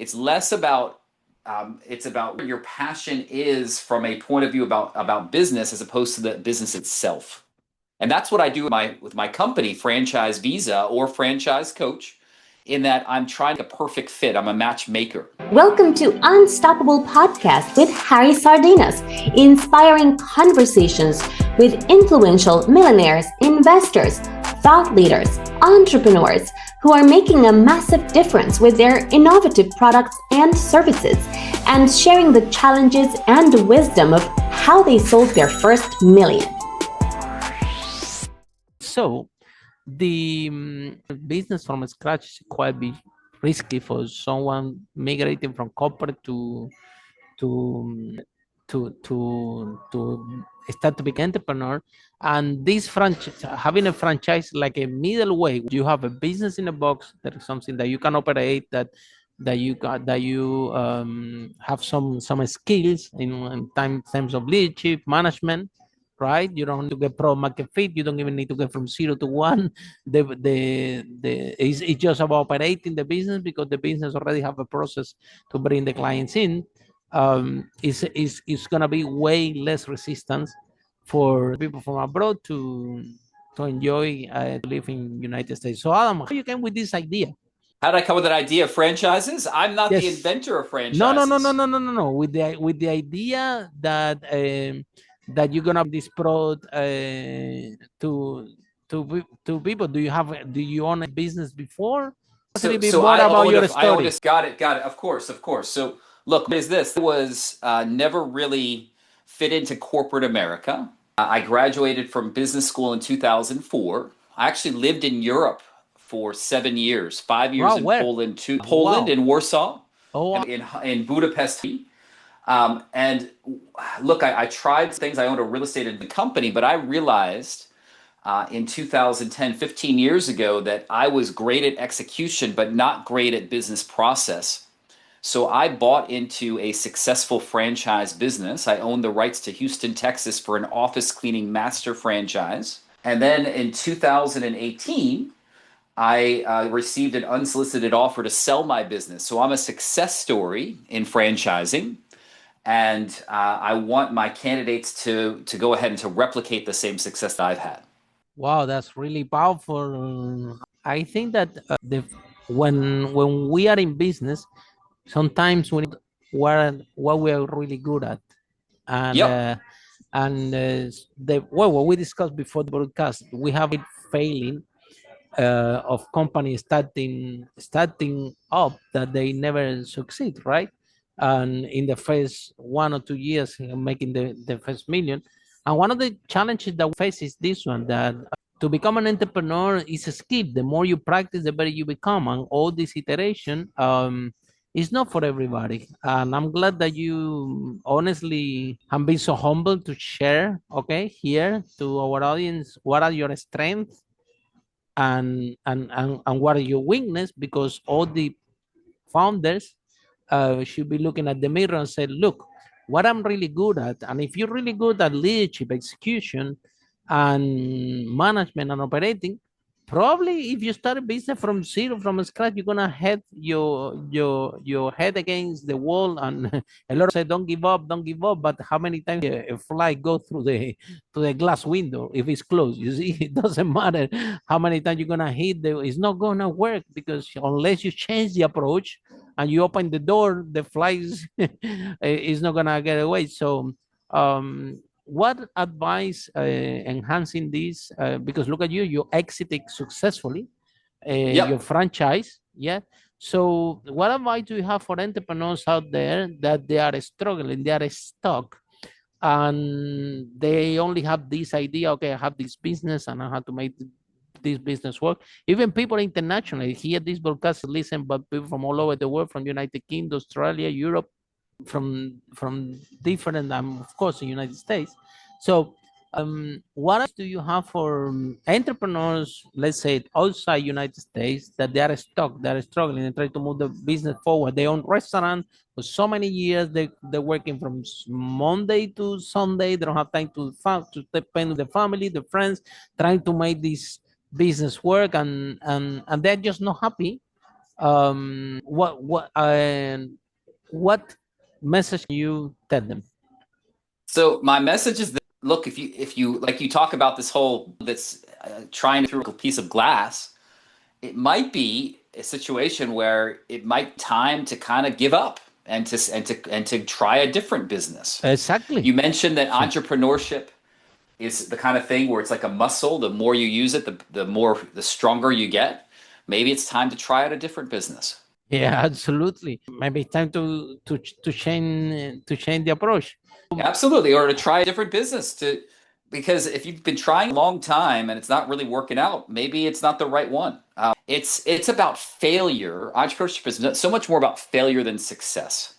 It's less about it's about where your passion is from a point of view about business as opposed to the business itself. And that's what I do with my company, Franchise Visa or Franchise Coach, in that I'm trying to make a perfect fit. I'm a matchmaker. Welcome to Unstoppable Podcast with Harry Sardinas, inspiring conversations with influential millionaires, investors, thought leaders, entrepreneurs who are making a massive difference with their innovative products and services, and sharing the challenges and wisdom of how they sold their first million. So the business from scratch is quite risky for someone migrating from corporate to start to become entrepreneur. And this franchise, having a franchise like a middle way, you have a business in a box. That is something that you can operate, that you have some skills in terms of leadership, management, right? You don't need to get product market fit. You don't even need to get from 0 to 1. It's just about operating the business, because the business already have a process to bring the clients in. It's gonna be way less resistance for people from abroad to enjoy live in United States. So Adam, how you came with this idea? How did I come with an idea of franchises? I'm not the inventor of franchises. No. With the idea that that you're gonna this product to people. Do you own a business before? So got it. Of course. So look, what is this? It was never really fit into corporate America. I graduated from business school in 2004. I actually lived in Europe for 7 years, 5 years in Poland, in Warsaw, in Budapest. And look, I tried things. I owned a real estate company, but I realized in 2010, 15 years ago, that I was great at execution, but not great at business process. So I bought into a successful franchise business. I owned the rights to Houston, Texas for an office cleaning master franchise. And then in 2018, I received an unsolicited offer to sell my business. So I'm a success story in franchising. And I want my candidates to go ahead and to replicate the same success that I've had. Wow, that's really powerful. I think that when we are in business, sometimes we what we are really good at, and what we discussed before the broadcast, we have it failing of companies starting up that they never succeed, right? And in the first 1 or 2 years, making the first million. And one of the challenges that we face is this one, that to become an entrepreneur is a skill. The more you practice, the better you become. And all this iteration is not for everybody. And I'm glad that you honestly have been so humble to share, here to our audience, what are your strengths and what are your weakness, because all the founders should be looking at the mirror and say, look, what I'm really good at. And if you're really good at leadership, execution, and management and operating, probably if you start a business from zero, from scratch, you're gonna hit your head against the wall. And a lot of say, don't give up. But how many times a fly go through the glass window if it's closed? You see, it doesn't matter how many times you're gonna hit it's not gonna work, because unless you change the approach and you open the door, the flies is not gonna get away. So what advice enhancing this, because look at you exited successfully your franchise. So what advice do you have for entrepreneurs out there that they are struggling, they are stuck, and they only have this idea, I have this business and I have to make this business work? Even people internationally hear this broadcast, listen, but people from all over the world, from United Kingdom, Australia, Europe, from different, of course, the United States. So what else do you have for entrepreneurs, let's say outside United States, that they are stuck, they are struggling and try to move the business forward? They own restaurant for so many years, they're working from Monday to Sunday, they don't have time to spend with the family, the friends, trying to make this business work, and they're just not happy. What message you tell them? So my message is that, look, if you like, you talk about this whole that's trying through a piece of glass, it might be a situation where it might time to kind of give up and to try a different business. Exactly. You mentioned that entrepreneurship is the kind of thing where it's like a muscle. The more you use it, the stronger you get. Maybe it's time to try out a different business. Yeah, absolutely. Maybe it's time to change the approach. Absolutely, or to try a different business to because if you've been trying a long time and it's not really working out, maybe it's not the right one. It's about failure. Entrepreneurship is so much more about failure than success.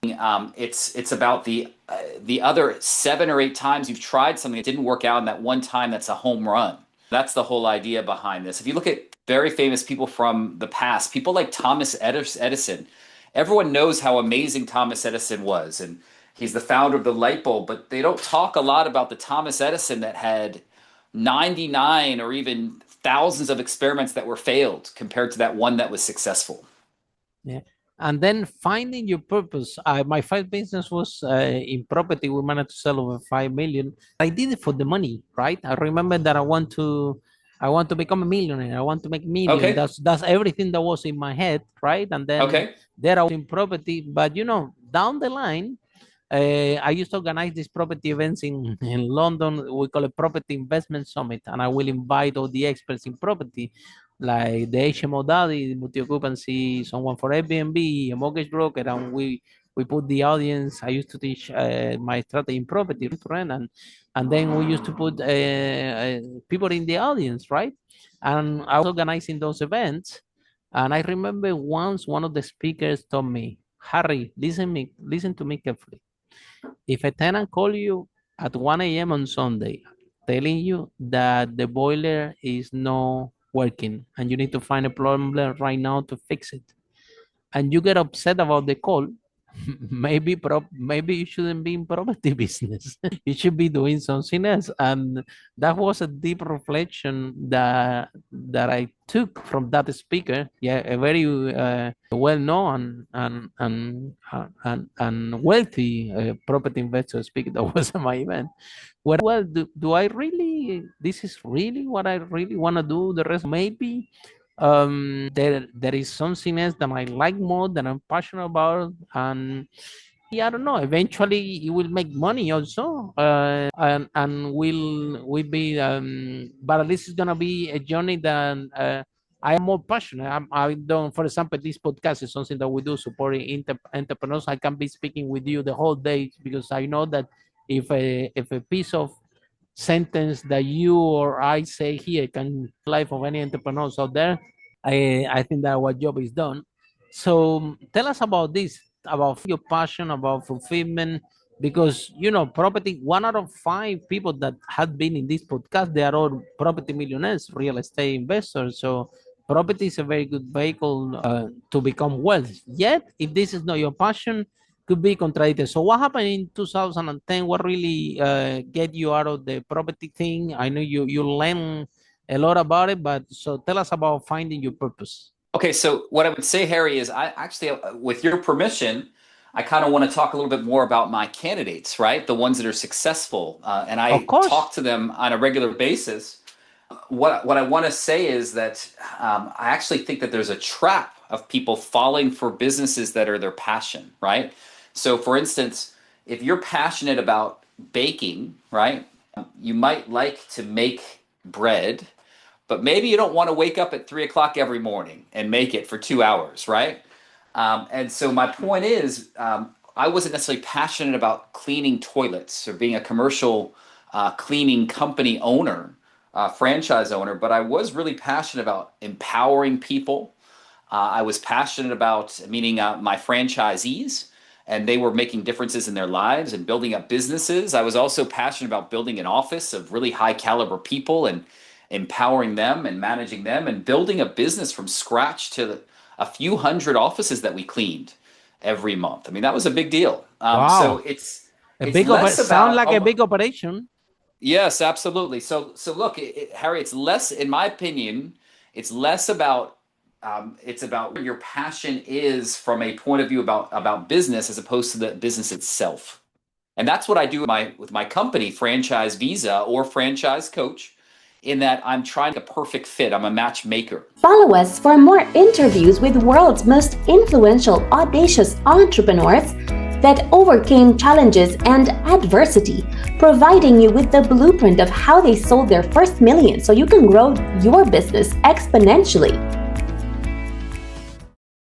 It's about the other 7 or 8 times you've tried something that didn't work out, and that one time that's a home run. That's the whole idea behind this. If you look at very famous people from the past, people like Thomas Edison, everyone knows how amazing Thomas Edison was, and he's the founder of the light bulb, but they don't talk a lot about the Thomas Edison that had 99 or even thousands of experiments that were failed compared to that one that was successful. Yeah. And then finding your purpose. My first business was in property. We managed to sell over 5 million. I did it for the money, right? I remember that I want to become a millionaire. I want to make million. Okay. That's everything that was in my head, right? And then Okay. there I was in property. But down the line, I used to organize these property events in London. We call it Property Investment Summit, and I will invite all the experts in property, like the HMO daddy, multi-occupancy, someone for Airbnb, a mortgage broker, and we put the audience. I used to teach my strategy in property to rent, and then we used to put people in the audience, right? And I was organizing those events, and I remember once one of the speakers told me, "Harry, listen to me carefully. If a tenant call you at 1 a.m. on Sunday, telling you that the boiler is not working and you need to find a plumber right now to fix it, and you get upset about the call, maybe you shouldn't be in property business. You should be doing something else." And that was a deep reflection that I took from that speaker. Yeah, a very well known and wealthy property investor speaker that was at my event. Well, do I really, this is really what I really want to do the rest? Maybe there is something else that I like more, that I'm passionate about, and yeah, I don't know, eventually you will make money also, and will be but at least it's gonna be a journey that I am more passionate. I don't, for example, this podcast is something that we do supporting entrepreneurs. I can be speaking with you the whole day because I know that if a piece of sentence that you or I say here can life of any entrepreneurs out there, I think that our job is done. So tell us about this, about your passion, about fulfillment, because property. 1 out of 5 people that have been in this podcast, they are all property millionaires, real estate investors. So property is a very good vehicle to become wealth. Yet, if this is not your passion, could be contradicted. So what happened in 2010? What really get you out of the property thing? I know you learn a lot about it, but so tell us about finding your purpose. Okay, so what I would say, Harry, is I actually, with your permission, I kind of want to talk a little bit more about my candidates, right? The ones that are successful, and Of I course. talk to them on a regular basis. What I want to say is that I actually think that there's a trap of people falling for businesses that are their passion, right? So, for instance, if you're passionate about baking, right, you might like to make bread, but maybe you don't want to wake up at 3 o'clock every morning and make it for 2 hours, right? And so my point is, I wasn't necessarily passionate about cleaning toilets or being a commercial cleaning company owner, franchise owner, but I was really passionate about empowering people. I was passionate about meeting my franchisees, and they were making differences in their lives and building up businesses. I was also passionate about building an office of really high caliber people and empowering them and managing them and building a business from scratch to a few hundred offices that we cleaned every month. I mean, that was a big deal. So Wow. it's less Sound about like a big operation. yes, absolutely. So look, Harry, it's less, in my opinion, it's less about It's about where your passion is from a point of view about business as opposed to the business itself. And that's what I do with my company, Franchise Visa or Franchise Coach, in that I'm trying a perfect fit. I'm a matchmaker. Follow us for more interviews with world's most influential, audacious entrepreneurs that overcame challenges and adversity, providing you with the blueprint of how they sold their first million so you can grow your business exponentially.